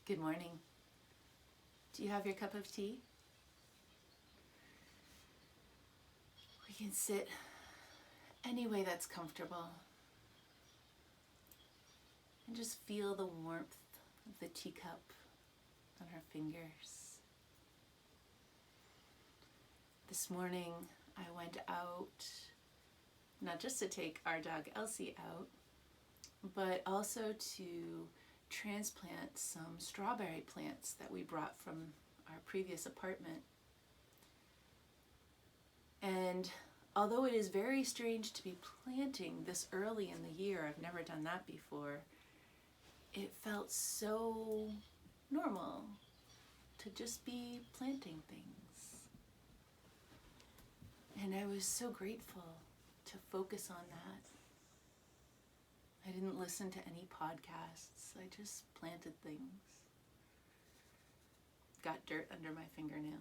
Good morning. Do you have your cup of tea? We can sit any way that's comfortable and just feel the warmth of the teacup on our fingers. This morning I went out, not just to take our dog Elsie out, but also to transplant some strawberry plants that we brought from our previous apartment. And although it is very strange to be planting this early in the year, I've never done that before, it felt so normal to just be planting things. And I was so grateful to focus on that. I didn't listen to any podcasts. I just planted things. Got dirt under my fingernails.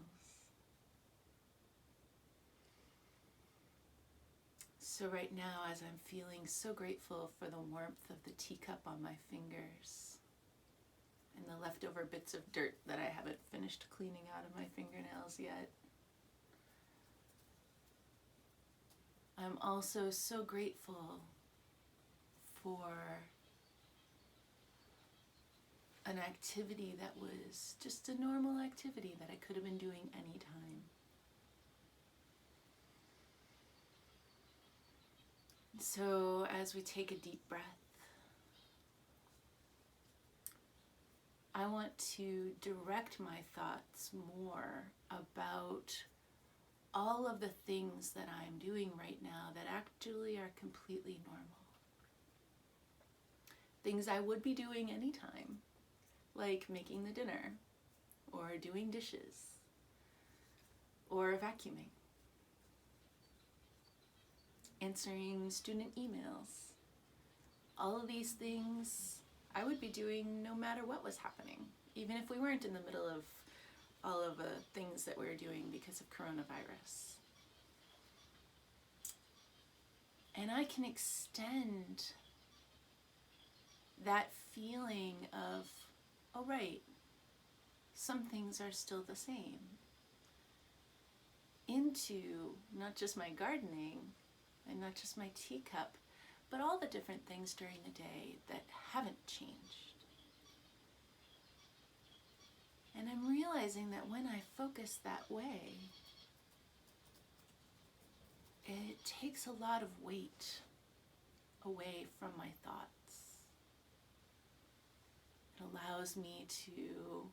So right now, as I'm feeling so grateful for the warmth of the teacup on my fingers and the leftover bits of dirt that I haven't finished cleaning out of my fingernails yet, I'm also so grateful for an activity that was just a normal activity that I could have been doing anytime. So as we take a deep breath, I want to direct my thoughts more about all of the things that I'm doing right now that actually are completely normal. Things I would be doing anytime, like making the dinner, or doing dishes, or vacuuming, answering student emails. All of these things I would be doing no matter what was happening, even if we weren't in the middle of all of the things that we were doing because of coronavirus. And I can extend that feeling of, oh right, some things are still the same, into not just my gardening and not just my teacup, but all the different things during the day that haven't changed. And I'm realizing that when I focus that way, it takes a lot of weight away from my thoughts. It allows me to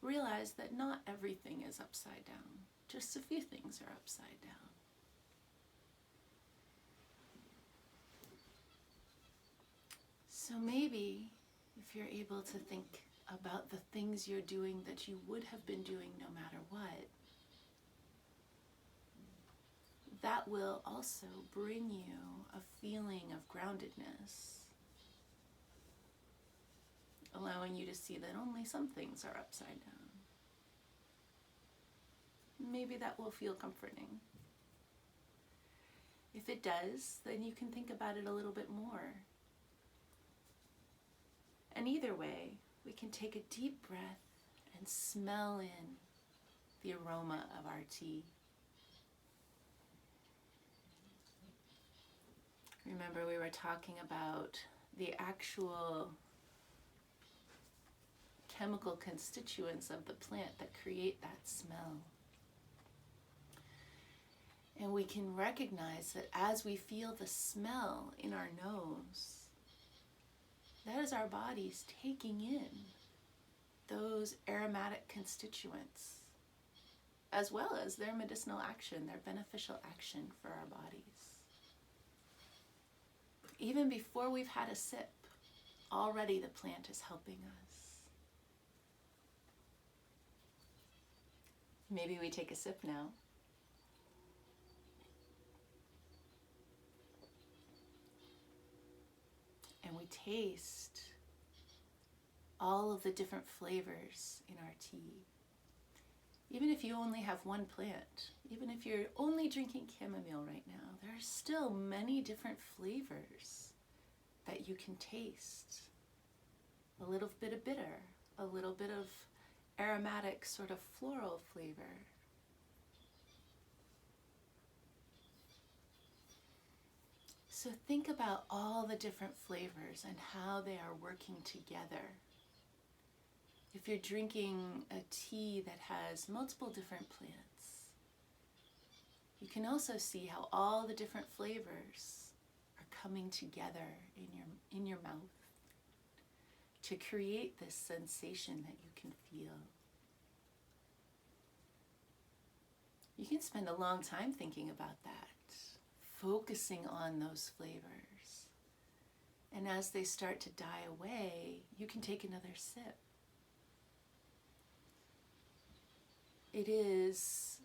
realize that not everything is upside down. Just a few things are upside down. So maybe if you're able to think about the things you're doing that you would have been doing no matter what, that will also bring you a feeling of groundedness, allowing you to see that only some things are upside down. Maybe that will feel comforting. If it does, then you can think about it a little bit more. And either way, we can take a deep breath and smell in the aroma of our tea. Remember, we were talking about the actual chemical constituents of the plant that create that smell. And we can recognize that as we feel the smell in our nose, that is our bodies taking in those aromatic constituents, as well as their medicinal action, their beneficial action for our bodies. Even before we've had a sip, already the plant is helping us. Maybe we take a sip now. And we taste all of the different flavors in our tea. Even if you only have one plant, even if you're only drinking chamomile right now, there are still many different flavors that you can taste. A little bit of bitter, a little bit of aromatic sort of floral flavor. So think about all the different flavors and how they are working together. If you're drinking a tea that has multiple different plants, you can also see how all the different flavors are coming together in your mouth to create this sensation that you can feel. You can spend a long time thinking about that, focusing on those flavors. And as they start to die away, you can take another sip. It is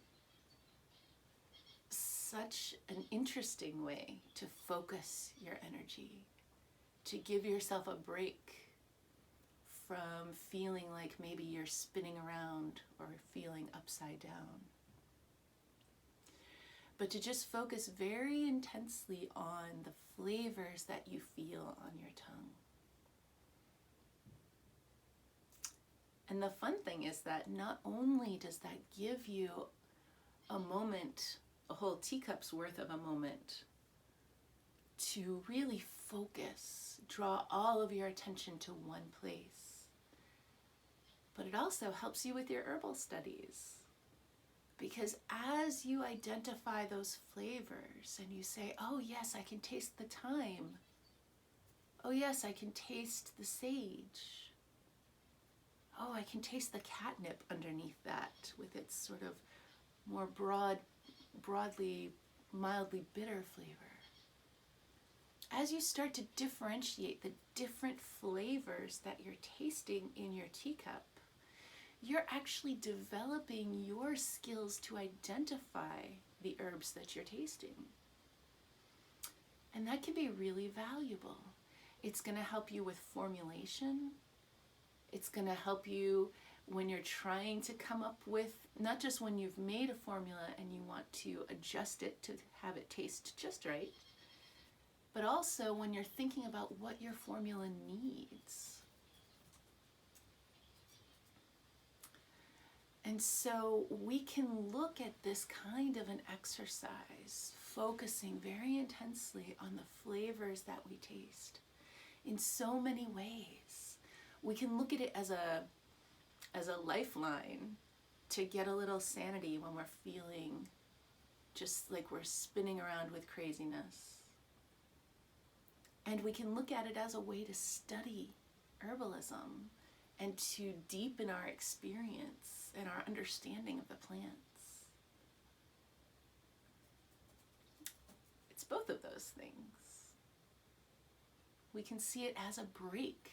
such an interesting way to focus your energy, to give yourself a break from feeling like maybe you're spinning around or feeling upside down. But to just focus very intensely on the flavors that you feel on your tongue. And the fun thing is that not only does that give you a moment, a whole teacup's worth of a moment, to really focus, draw all of your attention to one place, but it also helps you with your herbal studies. Because as you identify those flavors and you say, oh yes, I can taste the thyme. Oh yes, I can taste the sage. Oh, I can taste the catnip underneath that with its sort of more broadly, mildly bitter flavor. As you start to differentiate the different flavors that you're tasting in your teacup, you're actually developing your skills to identify the herbs that you're tasting. And that can be really valuable. It's going to help you with formulation. It's going to help you when you're trying to come up with, not just when you've made a formula and you want to adjust it to have it taste just right, but also when you're thinking about what your formula needs. And so we can look at this kind of an exercise, focusing very intensely on the flavors that we taste in so many ways. We can look at it as a lifeline to get a little sanity when we're feeling just like we're spinning around with craziness. And we can look at it as a way to study herbalism and to deepen our experience and our understanding of the plants. It's both of those things. We can see it as a break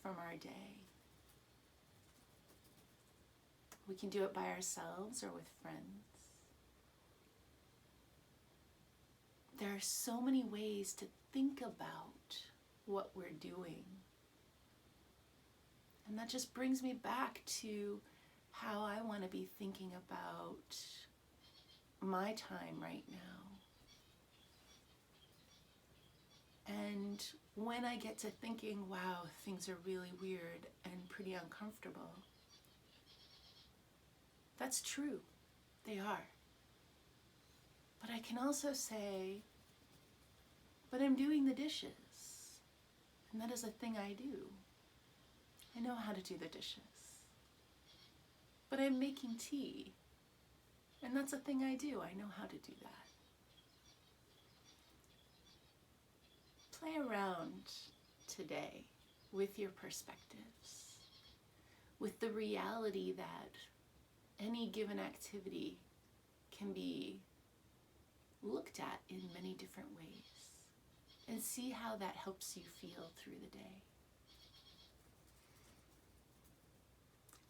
from our day. We can do it by ourselves or with friends. There are so many ways to think about what we're doing. And that just brings me back to how I want to be thinking about my time right now. And when I get to thinking, wow, things are really weird and pretty uncomfortable, that's true. They are. But I can also say, but I'm doing the dishes. And that is a thing I do. I know how to do the dishes. But I'm making tea. And that's a thing I do. I know how to do that. Play around today with your perspectives, with the reality that any given activity can be looked at in many different ways, and see how that helps you feel through the day.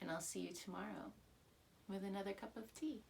And I'll see you tomorrow with another cup of tea.